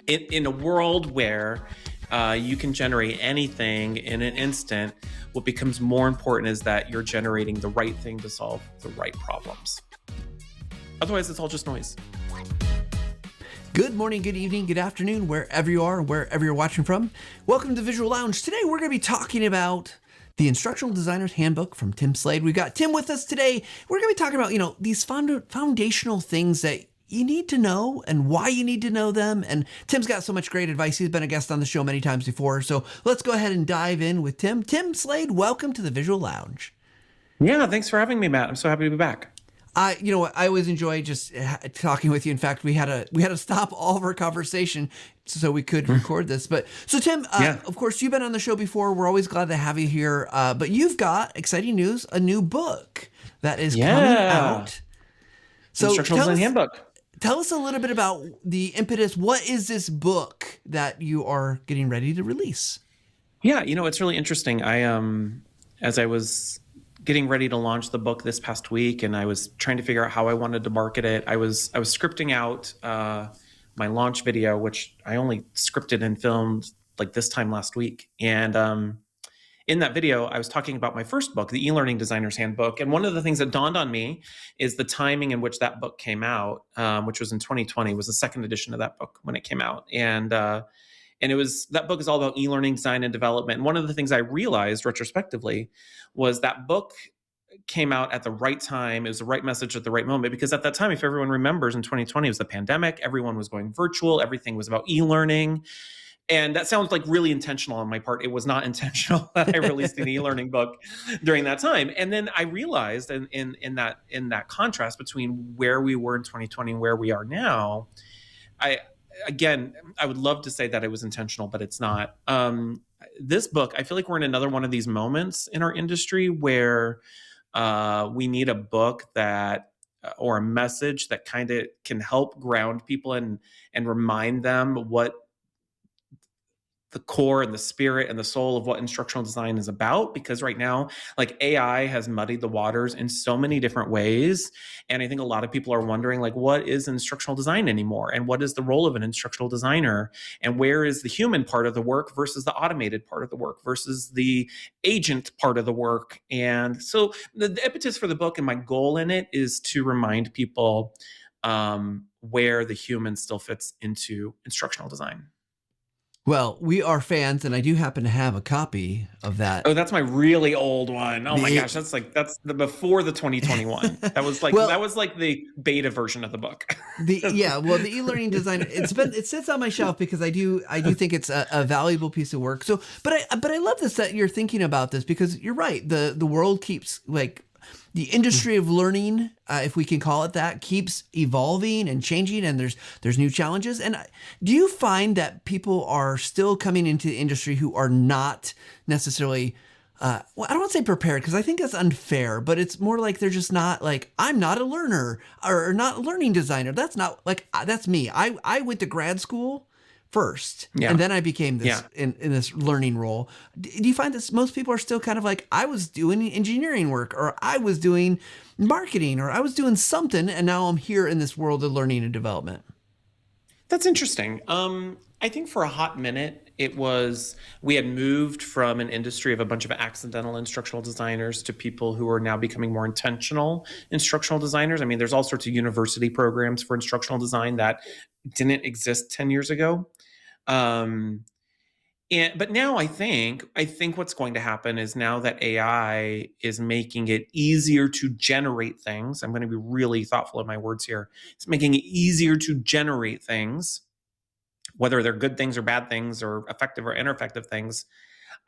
in a world where you can generate anything in an instant, what becomes more important is that you're generating the right thing to solve the right problems. Otherwise, it's all just noise. Good morning, good evening, good afternoon, wherever you are, wherever you're watching from. Welcome to Visual Lounge. Today, we're going to be talking about the Instructional Designer's Handbook from Tim Slade. We've got Tim with us today. We're going to be talking about, these foundational things that you need to know and why you need to know them. And Tim's got so much great advice. He's been a guest on the show many times before. So let's go ahead and dive in with Tim. Tim Slade, welcome to the Visual Lounge. Yeah, thanks for having me, Matt. I'm so happy to be back. I always enjoy just talking with you. In fact, we had to stop all of our conversation so we could record this. But so Tim, Of course, you've been on the show before. We're always glad to have you here. But you've got exciting news: a new book that is coming out. So Instructional Design Handbook. Tell us a little bit about the impetus. What is this book that you are getting ready to release? Yeah, it's really interesting. As I was getting ready to launch the book this past week, and I was trying to figure out how I wanted to market it. I was scripting out my launch video, which I only scripted and filmed like this time last week. And in that video, I was talking about my first book, the eLearning Designer's Handbook. And one of the things that dawned on me is the timing in which that book came out, which was in 2020, was the second edition of that book when it came out. And that book is all about e-learning design and development. And one of the things I realized retrospectively was that book came out at the right time. It was the right message at the right moment, because at that time, if everyone remembers, in 2020, it was the pandemic. Everyone was going virtual. Everything was about e-learning. And that sounds like really intentional on my part. It was not intentional that I released an e-learning book during that time. And then I realized in that contrast between where we were in 2020 and where we are now, I would love to say that it was intentional, but it's not. This book, I feel like we're in another one of these moments in our industry where we need a book that or a message that kind of can help ground people and remind them what the core and the spirit and the soul of what instructional design is about. Because right now, like, AI has muddied the waters in so many different ways. And I think a lot of people are wondering, like, what is instructional design anymore? And what is the role of an instructional designer? And where is the human part of the work versus the automated part of the work versus the agent part of the work? And so the impetus for the book and my goal in it is to remind people where the human still fits into instructional design. Well, we are fans, and I do happen to have a copy of that. Oh, that's my really old one. Oh my gosh, that's the before the 2021. That was like the beta version of the book. The e-learning designer. It sits on my shelf because I do think it's a valuable piece of work. So, but I love this that you're thinking about this, because you're right. The world keeps, like, the industry of learning, if we can call it that, keeps evolving and changing, and there's new challenges. And do you find that people are still coming into the industry who are not necessarily, I don't want to say prepared, because I think that's unfair, but it's more like they're just not, like, I'm not a learner or not a learning designer. That's not, like, that's me. I went to grad school first, and then I became this in this learning role. Do you find that most people are still kind of like, I was doing engineering work, or I was doing marketing, or I was doing something, and now I'm here in this world of learning and development? That's interesting. I think for a hot minute, we had moved from an industry of a bunch of accidental instructional designers to people who are now becoming more intentional instructional designers. I mean, there's all sorts of university programs for instructional design that didn't exist 10 years ago. But now I think what's going to happen is, now that AI is making it easier to generate things, I'm going to be really thoughtful in my words here. It's making it easier to generate things, whether they're good things or bad things or effective or ineffective things.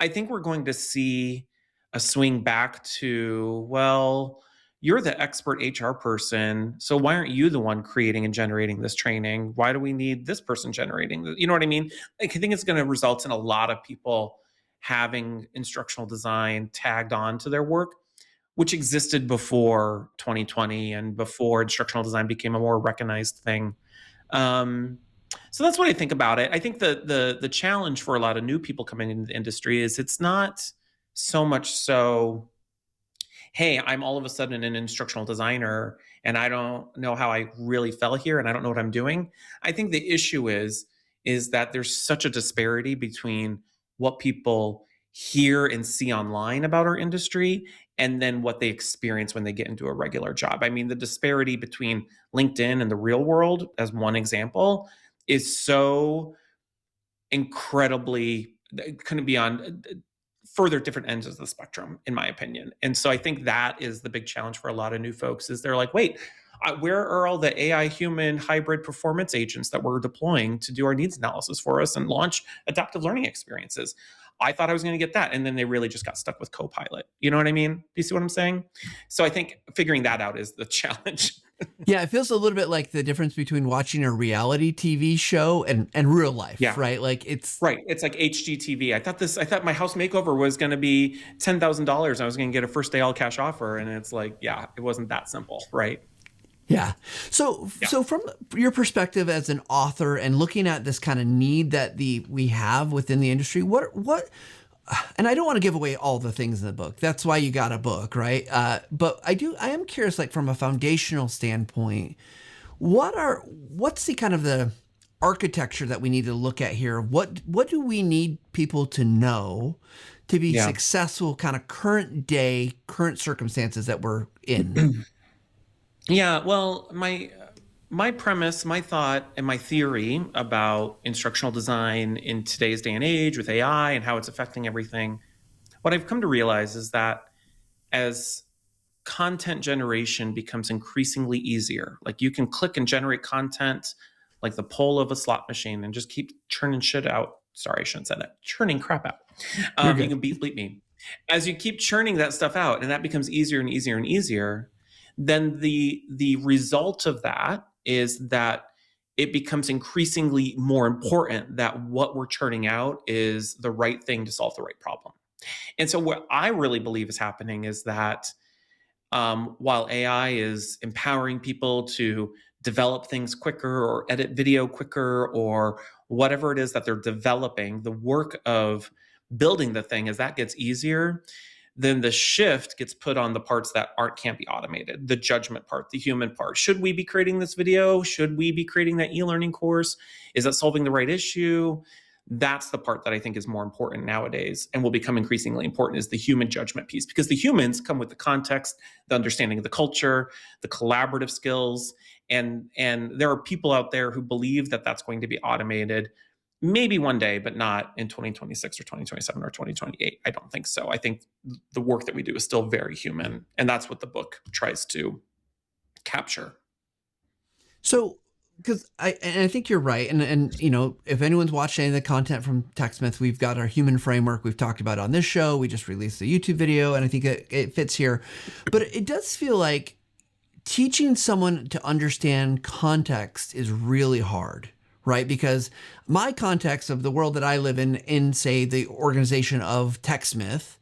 I think we're going to see a swing back to, well, you're the expert HR person, so why aren't you the one creating and generating this training? Why do we need this person generating this? You know what I mean? I think it's going to result in a lot of people having instructional design tagged on to their work, which existed before 2020 and before instructional design became a more recognized thing. So that's what I think about it. I think the challenge for a lot of new people coming into the industry is, it's not so much so, hey, I'm all of a sudden an instructional designer and I don't know how I really fell here and I don't know what I'm doing. I think the issue is is that there's such a disparity between what people hear and see online about our industry and then what they experience when they get into a regular job. I mean, the disparity between LinkedIn and the real world, as one example, is so incredibly, couldn't be on further different ends of the spectrum, in my opinion. And so I think that is the big challenge for a lot of new folks is they're like, wait, where are all the AI human hybrid performance agents that we're deploying to do our needs analysis for us and launch adaptive learning experiences? I thought I was going to get that. And then they really just got stuck with Copilot. You know what I mean? Do you see what I'm saying? So I think figuring that out is the challenge. Yeah, it feels a little bit like the difference between watching a reality TV show and real life, Yeah. right? Like it's Right. It's like HGTV. I thought my house makeover was going to be $10,000. I was going to get a first day all cash offer. And it's like, yeah, it wasn't that simple. Right. yeah. So from your perspective as an author and looking at this kind of need that we have within the industry, what and I don't want to give away all the things in the book. That's why you got a book, right? But I am curious, like from a foundational standpoint, what's the kind of the architecture that we need to look at here? What do we need people to know to be Yeah. successful, kind of current circumstances that we're in? Yeah. Well, my premise, my thought, and my theory about instructional design in today's day and age with AI and how it's affecting everything, what I've come to realize is that as content generation becomes increasingly easier, like you can click and generate content like the pole of a slot machine and just keep churning shit out. Sorry, I shouldn't say that. Churning crap out. You're You good. can bleep me. As you keep churning that stuff out, and that becomes easier and easier and easier, then the result of that is that it becomes increasingly more important that what we're churning out is the right thing to solve the right problem. And so what I really believe is happening is that while AI is empowering people to develop things quicker or edit video quicker or whatever it is that they're developing, the work of building the thing, as that gets easier, then the shift gets put on the parts that can't be automated, the judgment part, the human part. Should we be creating this video? Should we be creating that e-learning course? Is that solving the right issue? That's the part that I think is more important nowadays and will become increasingly important, is the human judgment piece, because the humans come with the context, the understanding of the culture, the collaborative skills, and there are people out there who believe that that's going to be automated maybe one day, but not in 2026 or 2027 or 2028. I don't think so. I think the work that we do is still very human, and that's what the book tries to capture. So, because I think you're right, and you know, if anyone's watched any of the content from TechSmith, we've got our human framework we've talked about on this show. We just released a YouTube video, and I think it fits here. But it does feel like teaching someone to understand context is really hard, right? Because my context of the world that I live in say the organization of TechSmith,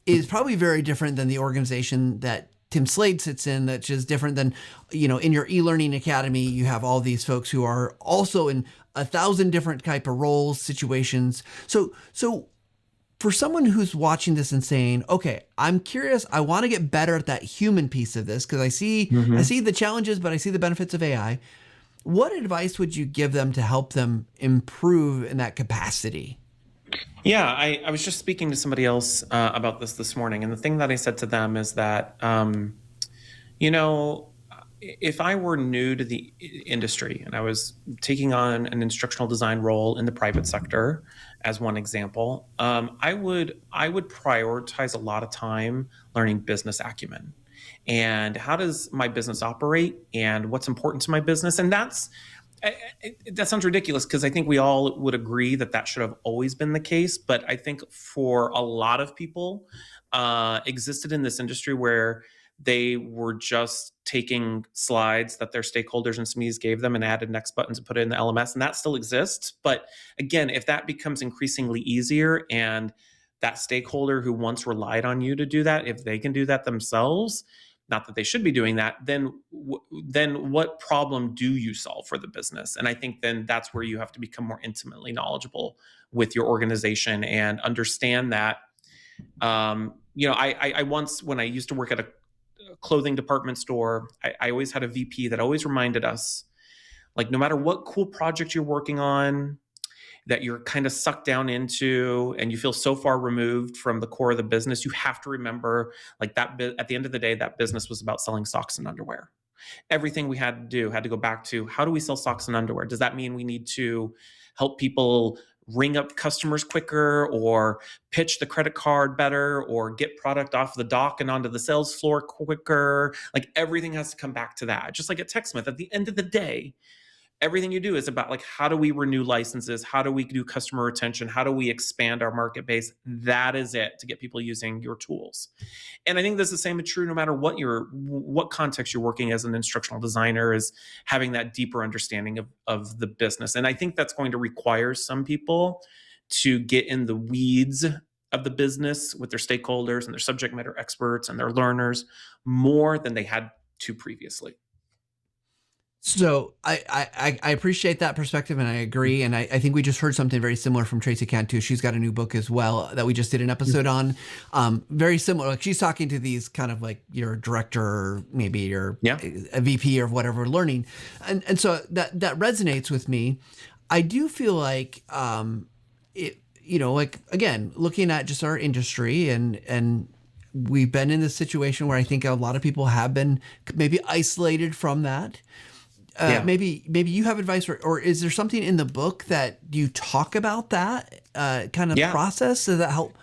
is probably very different than the organization that Tim Slade sits in, that's just different than, you know, in your e-learning academy, you have all these folks who are also in 1,000 different type of roles, situations. So for someone who's watching this and saying, okay, I'm curious, I want to get better at that human piece of this because I see the challenges, but I see the benefits of AI. What advice would you give them to help them improve in that capacity? Yeah, I was just speaking to somebody else about this morning, and the thing that I said to them is that, you know, if I were new to the industry and I was taking on an instructional design role in the private sector, as one example, I would prioritize a lot of time learning business acumen and how does my business operate and what's important to my business, and that sounds ridiculous because I think we all would agree that that should have always been the case. But I think for a lot of people existed in this industry where they were just taking slides that their stakeholders and SMEs gave them and added next buttons and put it in the LMS. And that still exists. But again, if that becomes increasingly easier and that stakeholder who once relied on you to do that, if they can do that themselves, not that they should be doing that, then what problem do you solve for the business? And I think then that's where you have to become more intimately knowledgeable with your organization and understand that. You know, I once, when I used to work at a clothing department store, I always had a VP that always reminded us, like, no matter what cool project you're working on, that you're kind of sucked down into and you feel so far removed from the core of the business, you have to remember like that at the end of the day, that business was about selling socks and underwear. Everything we had to do had to go back to how do we sell socks and underwear? Does that mean we need to help people ring up customers quicker or pitch the credit card better or get product off the dock and onto the sales floor quicker? Like everything has to come back to that. Just like at TechSmith, at the end of the day, everything you do is about like how do we renew licenses, how do we do customer retention, how do we expand our market base? That is it, to get people using your tools. And I think that's the same is true no matter what context you're working as an instructional designer, is having that deeper understanding of the business. And I think that's going to require some people to get in the weeds of the business with their stakeholders and their subject matter experts and their learners more than they had to previously. So I appreciate that perspective, and I agree. And I think we just heard something very similar from Tracy Cantu. She's got a new book as well that we just did an episode on. Very similar. Like she's talking to these kind of like your director, or maybe your a VP or whatever learning, and so that resonates with me. I do feel like it. You know, like again, looking at just our industry and. We've been in this situation where I think a lot of people have been maybe isolated from that. Maybe you have advice, or is there something in the book that you talk about that kind of process? Does that help?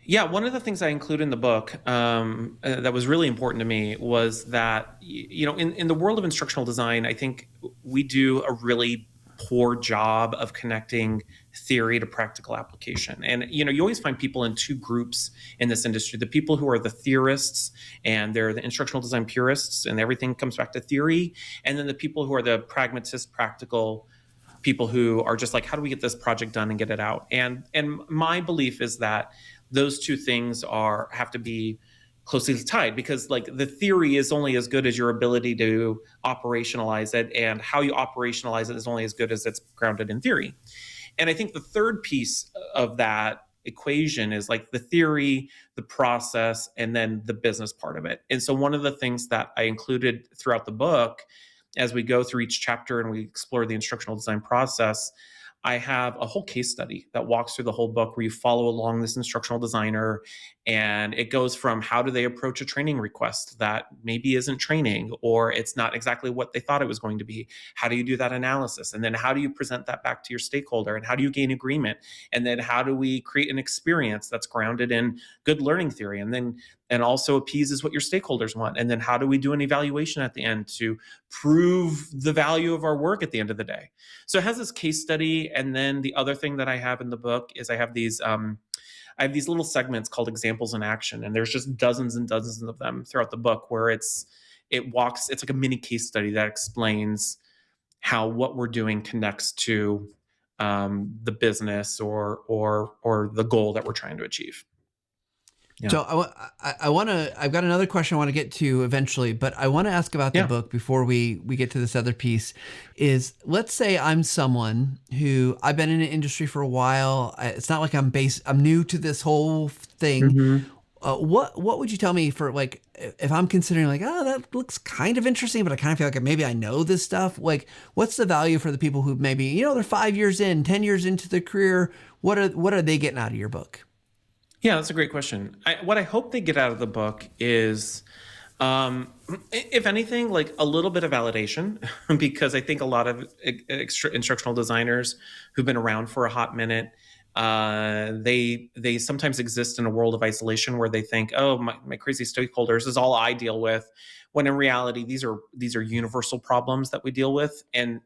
Yeah, one of the things I include in the book that was really important to me was that, you know, in the world of instructional design, I think we do a really poor job of connecting theory to practical application. And, you know, you always find people in two groups in this industry: the people who are the theorists and they're the instructional design purists and everything comes back to theory. And then the people who are the pragmatist, practical people who are just like, how do we get this project done and get it out? And my belief is that those two things have to be closely tied, because like the theory is only as good as your ability to operationalize it, and how you operationalize it is only as good as it's grounded in theory. And I think the third piece of that equation is like the theory, the process, and then the business part of it. And so one of the things that I included throughout the book, as we go through each chapter and we explore the instructional design process, I have a whole case study that walks through the whole book where you follow along this instructional designer, and it goes from how do they approach a training request that maybe isn't training, or it's not exactly what they thought it was going to be. How do you do that analysis? And then how do you present that back to your stakeholder? And how do you gain agreement? And then how do we create an experience that's grounded in good learning theory and also appeases what your stakeholders want? And then how do we do an evaluation at the end to prove the value of our work at the end of the day? So it has this case study. And then the other thing that I have in the book is I have these little segments called examples in action. And there's just dozens and dozens of them throughout the book where it's like a mini case study that explains how what we're doing connects to the business or the goal that we're trying to achieve. Yeah. So I've got another question I want to get to eventually, but I want to ask about the book before we get to this other piece. Is, let's say I'm someone who I've been in an industry for a while. It's not like I'm new to this whole thing. Mm-hmm. What would you tell me for, like, if I'm considering like, oh, that looks kind of interesting, but I kind of feel like maybe I know this stuff. Like, what's the value for the people who maybe, you know, they're 5 years in, 10 years into their career? What are they getting out of your book? Yeah, that's a great question. What I hope they get out of the book is, if anything, like a little bit of validation, because I think a lot of instructional designers who've been around for a hot minute, they sometimes exist in a world of isolation where they think, oh, my crazy stakeholders is all I deal with, when in reality these are universal problems that we deal with, and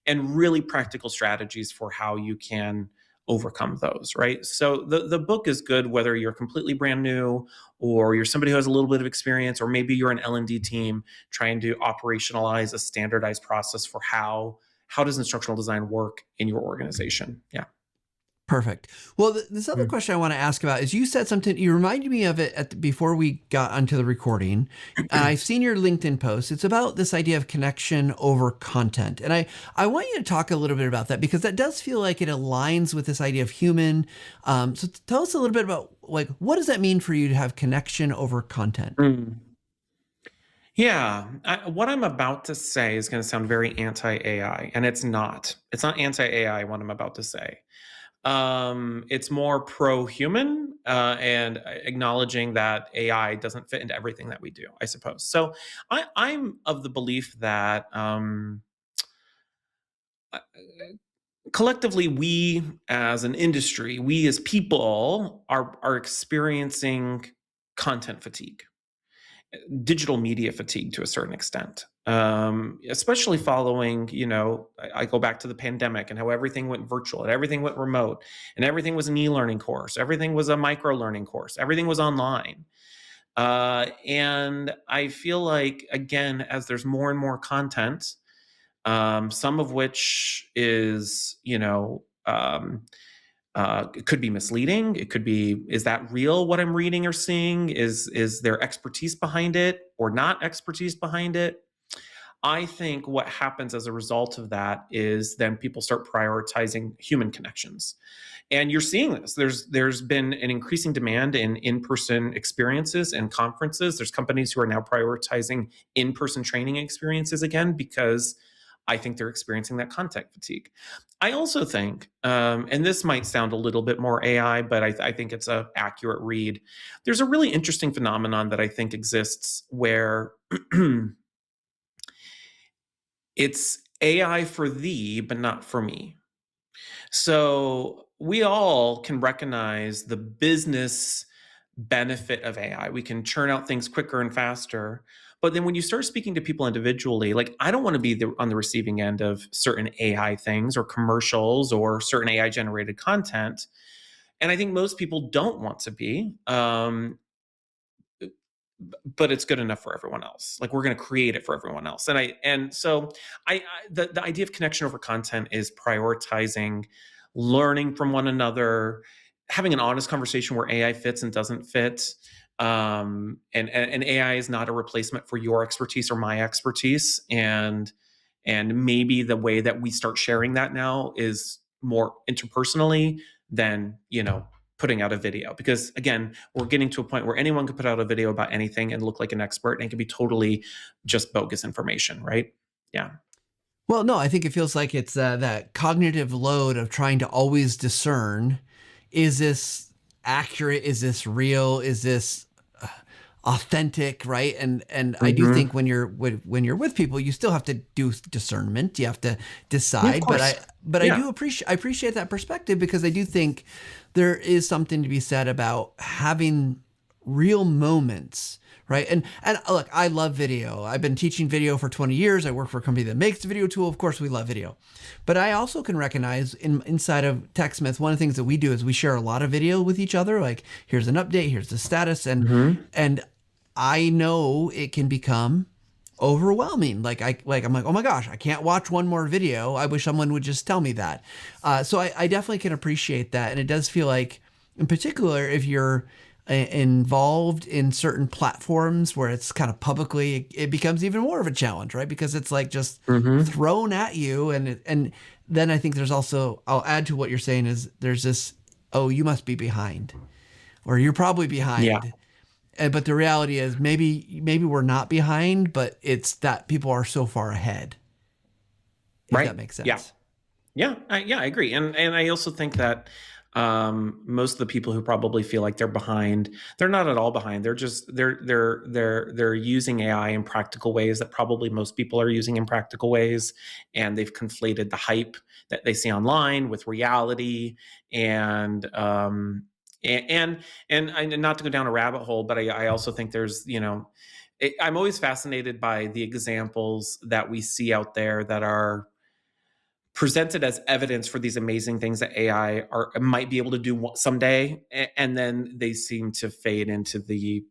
really practical strategies for how you can overcome those, right? So the book is good whether you're completely brand new, or you're somebody who has a little bit of experience, or maybe you're an L&D team trying to operationalize a standardized process for how does instructional design work in your organization. Yeah. Perfect. Well, this other question I want to ask about is, you said something, you reminded me of it before we got onto the recording. I've seen your LinkedIn post. It's about this idea of connection over content. And I want you to talk a little bit about that, because that does feel like it aligns with this idea of human. So tell us a little bit about, like, what does that mean for you to have connection over content? Yeah, what I'm about to say is going to sound very anti-AI, and it's not. It's not anti-AI what I'm about to say. It's more pro-human and acknowledging that AI doesn't fit into everything that we do, I suppose. So I'm of the belief that uh, collectively, we as an industry, we as people are experiencing content fatigue, digital media fatigue to a certain extent, especially following, I go back to the pandemic and how everything went virtual and everything went remote and everything was an e-learning course. Everything was a micro learning course. Everything was online. And I feel like, again, as there's more and more content, some of which is, it could be misleading. It could be, is that real what I'm reading or seeing? Is there expertise behind it or not expertise behind it? I think what happens as a result of that is then people start prioritizing human connections. And you're seeing this. There's been an increasing demand in in-person experiences and conferences. There's companies who are now prioritizing in-person training experiences again because I think they're experiencing that content fatigue. I also think, and this might sound a little bit more AI, but I think it's an accurate read. There's a really interesting phenomenon that I think exists where it's AI for thee, but not for me. So we all can recognize the business benefit of AI. We can churn out things quicker and faster. But then when you start speaking to people individually, like I don't want to be on the receiving end of certain AI things or commercials or certain AI generated content. And I think most people don't want to be. But it's good enough for everyone else. Like we're going to create it for everyone else. The idea of connection over content is prioritizing learning from one another, having an honest conversation where AI fits and doesn't fit. And AI is not a replacement for your expertise or my expertise. And maybe the way that we start sharing that now is more interpersonally than, putting out a video, because again, we're getting to a point where anyone could put out a video about anything and look like an expert, and it can be totally just bogus information, right? Yeah. Well, no, I think it feels like it's that cognitive load of trying to always discern, is this accurate? Is this real? Is this authentic, right? And I do think Mm-hmm. when you're with people, you still have to do discernment. You have to Yeah, of decide. But I course. but I Yeah. do appreciate that perspective, because I do think there is something to be said about having real moments, right? And look, I love video. I've been teaching video for 20 years. I work for a company that makes a video tool. Of course, we love video. But I also can recognize inside of TechSmith, one of the things that we do is we share a lot of video with each other. Like, here's an update, here's the status, Mm-hmm. and I know it can become overwhelming. I'm like, oh my gosh, I can't watch one more video. I wish someone would just tell me that. So I definitely can appreciate that, and it does feel like, in particular, if you're involved in certain platforms where it's kind of publicly, it becomes even more of a challenge, right? Because it's like just Mm-hmm. thrown at you, and then I think there's also, I'll add to what you're saying, is there's this, oh, you must be behind, or you're probably Yeah. behind. But the reality is, maybe we're not behind, but it's that people are so far ahead, if Right. that makes Yeah. sense. I agree, and I also think that most of the people who probably feel like they're behind, they're not at all behind. They're using AI in practical ways that probably most people are using in practical ways, and they've conflated the hype that they see online with reality, and and not to go down a rabbit hole, but I also think there's I'm always fascinated by the examples that we see out there that are presented as evidence for these amazing things that AI might be able to do someday, and then they seem to fade into the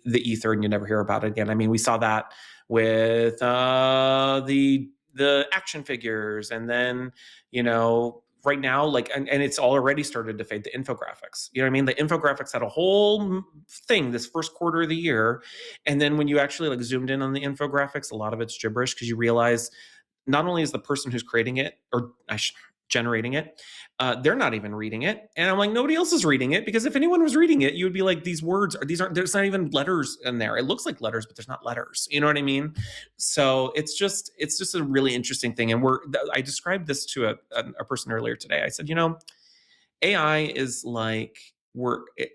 ether, and you never hear about it again. I mean, we saw that with the action figures, and then right now, like, and it's already started to fade, the infographics. You know what I mean? The infographics had a whole thing this first quarter of the year, and then when you actually like zoomed in on the infographics, a lot of it's gibberish, because you realize not only is the person who's creating it, or generating it. They're not even reading it. And I'm like, nobody else is reading it, because if anyone was reading it, you would be like, these words are, there's not even letters in there. It looks like letters, but there's not letters. You know what I mean? So it's just a really interesting thing. And I described this to a person earlier today. I said, AI is like,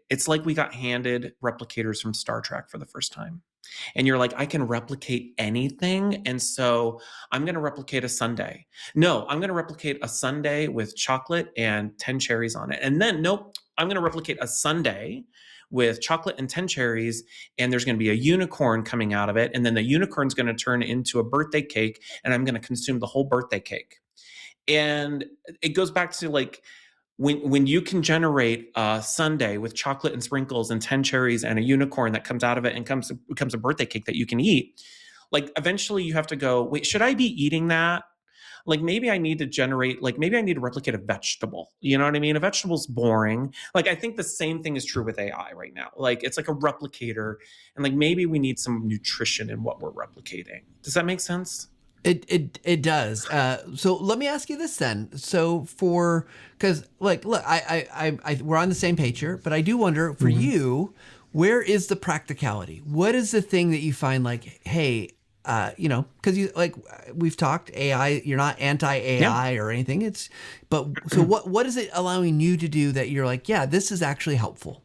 it's like we got handed replicators from Star Trek for the first time. And you're like, I can replicate anything. And so I'm going to replicate a sundae. No, I'm going to replicate a sundae with chocolate and 10 cherries on it. And then, nope, I'm going to replicate a sundae with chocolate and 10 cherries. And there's going to be a unicorn coming out of it. And then the unicorn's going to turn into a birthday cake. And I'm going to consume the whole birthday cake. And it goes back to like, when you can generate a sundae with chocolate and sprinkles and 10 cherries and a unicorn that comes out of it and becomes a birthday cake that you can eat, like eventually you have to go, wait, should I be eating that? Like maybe I need to replicate a vegetable. You know what I mean? A vegetable's boring. Like I think the same thing is true with AI right now. Like it's like a replicator, and like maybe we need some nutrition in what we're replicating. Does that make sense? It does. So let me ask you this then. So because like, look, I we're on the same page here, but I do wonder for you, where is the practicality? What is the thing that you find like, hey, because you like we've talked AI, you're not anti-AI or anything. So what is it allowing you to do that you're like, yeah, this is actually helpful?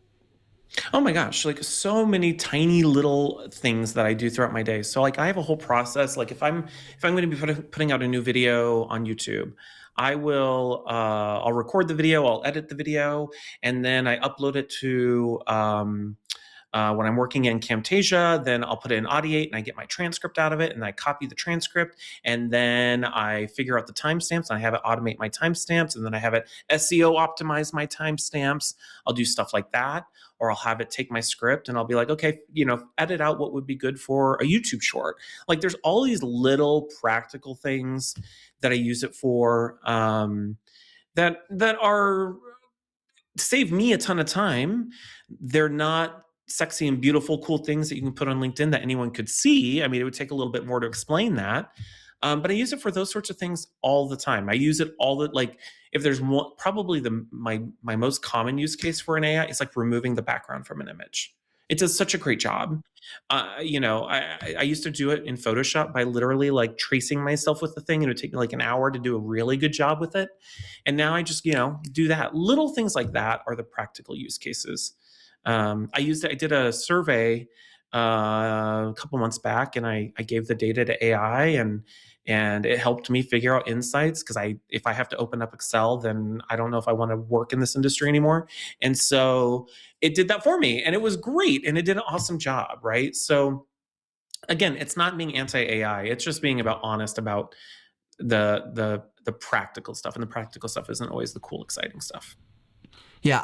Oh my gosh, like so many tiny little things that I do throughout my day. So like I have a whole process. Like if I'm going to be putting out a new video on YouTube, I'll record the video, I'll edit the video, and then I upload it to when I'm working in Camtasia, then I'll put it in Audiate and I get my transcript out of it and I copy the transcript, and then I figure out the timestamps and I have it automate my timestamps, and then I have it SEO optimize my timestamps. I'll do stuff like that. Or I'll have it take my script and I'll be like, okay, edit out what would be good for a YouTube short. Like there's all these little practical things that I use it for that are save me a ton of time. They're not sexy and beautiful, cool things that you can put on LinkedIn that anyone could see. I mean, it would take a little bit more to explain that. But I use it for those sorts of things all the time. I use it like if there's one, probably my most common use case for an AI is like removing the background from an image. It does such a great job. I used to do it in Photoshop by literally like tracing myself with the thing, and it would take me like an hour to do a really good job with it. And now I just, do that. Little things like that are the practical use cases. I did a survey a couple months back, and I gave the data to AI, and it helped me figure out insights, because if I have to open up Excel, then I don't know if I want to work in this industry anymore. And so it did that for me, and it was great, and it did an awesome job, right? So again, it's not being anti-AI, it's just being honest about the practical stuff, and the practical stuff isn't always the cool, exciting stuff. Yeah,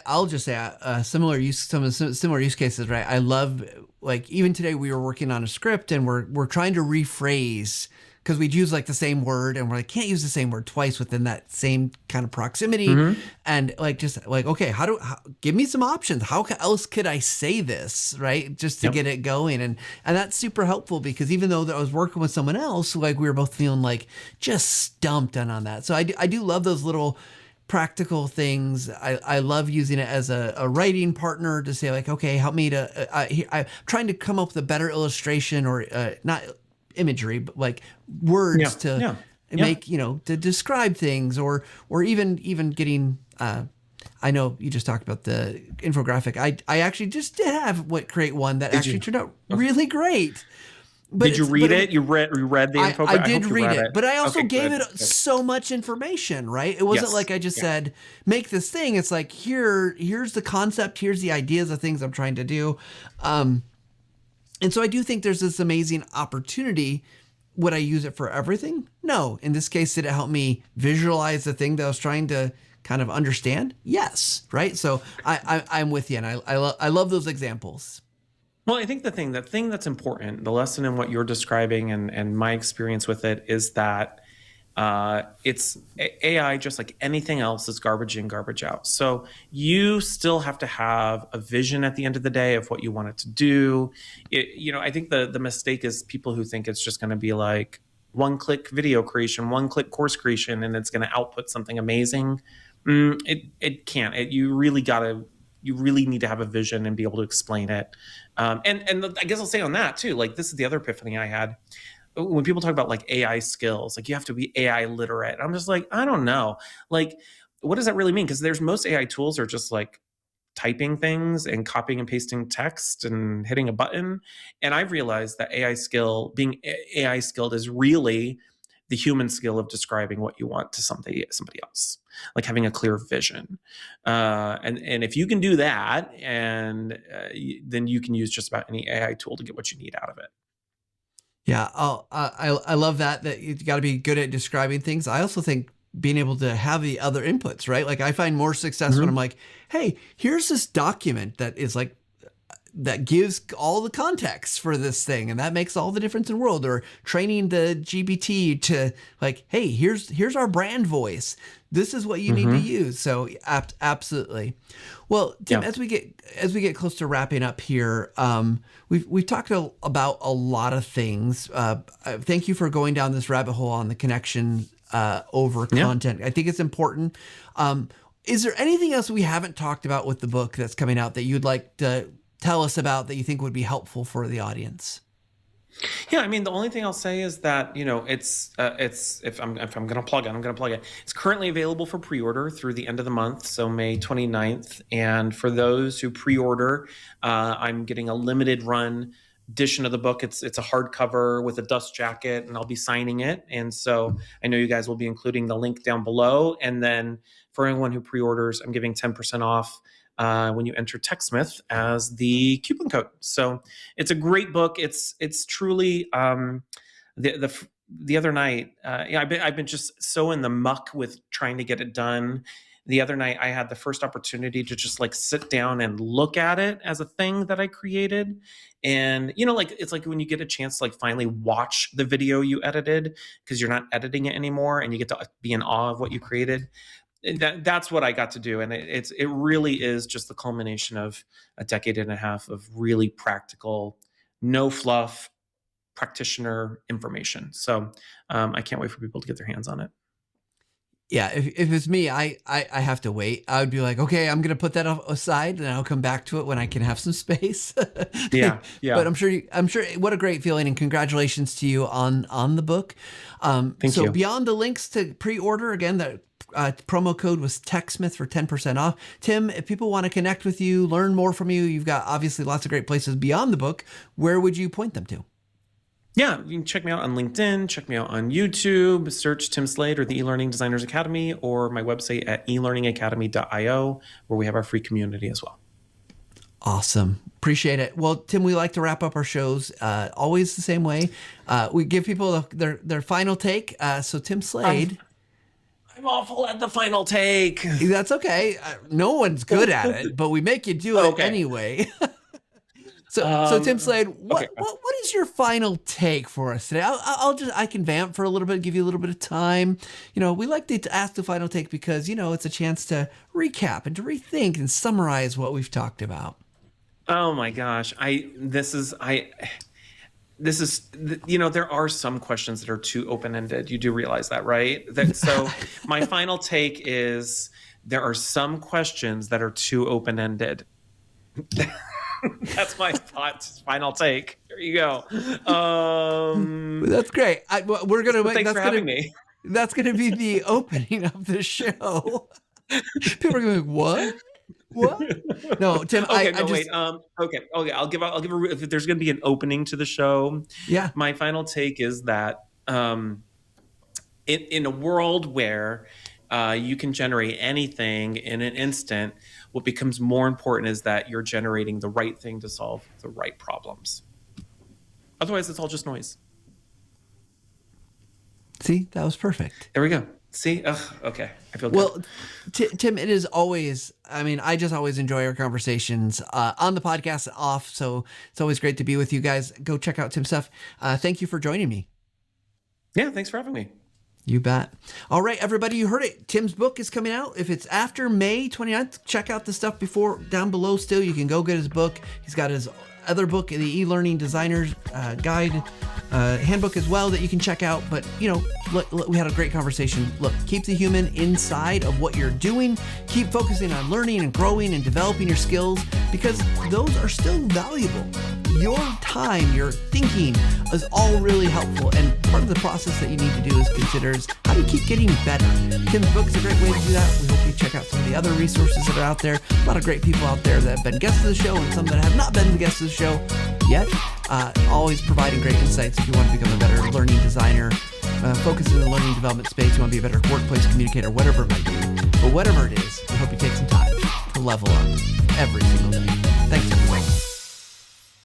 I'll just say some similar use cases, right? I love, like, even today we were working on a script and we're trying to rephrase, because we'd use like the same word and we're like, can't use the same word twice within that same kind of proximity. And like, just like, okay, give me some options. How else could I say this, right? Just to get it going. And that's super helpful, because even though I was working with someone else, like we were both feeling like just stumped on that. So I do love those little practical things. I love using it as a writing partner to say like, okay, help me to, I'm trying to come up with a better illustration, or not imagery, but like words to make, to describe things, or even getting, I know you just talked about the infographic. I actually just did create one that actually turned out really great. But did you read it? You read the info? I did read it, but I also gave it so much information, right? It wasn't like I just said, make this thing. It's like, here's the concept, here's the ideas of things I'm trying to do. And so I do think there's this amazing opportunity. Would I use it for everything? No. In this case, did it help me visualize the thing that I was trying to kind of understand? Yes. Right. So I'm with you, and I love those examples. Well, I think the thing that's important, the lesson in what you're describing and my experience with it, is that it's AI, just like anything else, is garbage in, garbage out. So you still have to have a vision at the end of the day of what you want it to do. I think the mistake is people who think it's just going to be like one-click video creation, one-click course creation, and it's going to output something amazing. It can't. You really need to have a vision and be able to explain it. And I guess I'll say on that too, like, this is the other epiphany I had. When people talk about like AI skills, like you have to be AI literate. I'm just like, I don't know. Like, what does that really mean? Because most AI tools are just like typing things and copying and pasting text and hitting a button. And I've realized that being AI skilled is really the human skill of describing what you want to somebody else, like having a clear vision. And if you can do that, and then you can use just about any AI tool to get what you need out of it. Yeah. I love that you got to be good at describing things. I also think being able to have the other inputs, right? Like I find more success when I'm like, hey, here's this document that is like, that gives all the context for this thing, and that makes all the difference in the world. Or training the GPT to like, hey, here's our brand voice. This is what you need to use. So absolutely. Well, Tim, as we get close to wrapping up here, we've talked about a lot of things. Thank you for going down this rabbit hole on the connection over content. I think it's important. Is there anything else we haven't talked about with the book that's coming out that you'd like to tell us about that you think would be helpful for the audience? Yeah, I mean, the only thing I'll say is that, it's if I'm going to plug it, I'm going to plug it. It's currently available for pre-order through the end of the month, so May 29th. And for those who pre-order, I'm getting a limited run edition of the book. It's a hardcover with a dust jacket, and I'll be signing it. And so I know you guys will be including the link down below. And then for anyone who pre-orders, I'm giving 10% off when you enter TechSmith as the coupon code. So it's a great book. It's truly the other night. I've been just so in the muck with trying to get it done. The other night, I had the first opportunity to just like sit down and look at it as a thing that I created. And, like, it's like when you get a chance to like finally watch the video you edited, because you're not editing it anymore, and you get to be in awe of what you created. That's what I got to do. And it really is just the culmination of a decade and a half of really practical, no fluff practitioner information. So I can't wait for people to get their hands on it. Yeah, if it's me, I have to wait. I would be like, okay, I'm gonna put that aside, and I'll come back to it when I can have some space. Yeah. But I'm sure. What a great feeling, and congratulations to you on the book. Thank you. Beyond the links to pre-order, again, the promo code was TechSmith for 10% off. Tim, if people want to connect with you, learn more from you, you've got obviously lots of great places beyond the book. Where would you point them to? Yeah, you can check me out on LinkedIn, check me out on YouTube, search Tim Slade or the eLearning Designers Academy, or my website at elearningacademy.io, where we have our free community as well. Awesome. Appreciate it. Well, Tim, we like to wrap up our shows always the same way. We give people their final take. So Tim Slade. I'm awful at the final take. That's okay. No one's good at it, but we make you do it anyway. So Tim Slade, what is your final take for us today? I can vamp for a little bit, give you a little bit of time. We like to ask the final take because it's a chance to recap and to rethink and summarize what we've talked about. Oh my gosh, this is there are some questions that are too open-ended. You do realize that, right? So my final take is there are some questions that are too open-ended. That's my final take. There you go. That's great. We're gonna make. Thanks for having me. That's gonna be the opening of the show. People are gonna be like, what? No, Tim. Okay, wait. Okay. I'll give if there's gonna be an opening to the show. Yeah. My final take is that in a world where you can generate anything in an instant, what becomes more important is that you're generating the right thing to solve the right problems. Otherwise, it's all just noise. See, that was perfect. There we go. See? Okay. I feel good. Well, Tim, it is always, I just always enjoy our conversations on the podcast and off. So it's always great to be with you guys. Go check out Tim's stuff. Thank you for joining me. Yeah, thanks for having me. You bet. All right, everybody, you heard it. Tim's book is coming out. If it's after May 29th, check out the stuff down below still. You can go get his book. He's got his other book, the eLearning Designers Guide handbook as well that you can check out. But, look, we had a great conversation. Look, keep the human inside of what you're doing. Keep focusing on learning and growing and developing your skills, because those are still valuable. Your time, your thinking is all really helpful. And part of the process that you need to do is consider is how do you keep getting better? Tim's book is a great way to do that. We hope you check out some of the other resources that are out there. A lot of great people out there that have been guests of the show and some that have not been the guests of the show yet. Always providing great insights if you want to become a better learning designer, focus in the learning development space, you want to be a better workplace communicator, whatever it might be. But whatever it is, we hope you take some time to level up every single day. Thanks, everyone.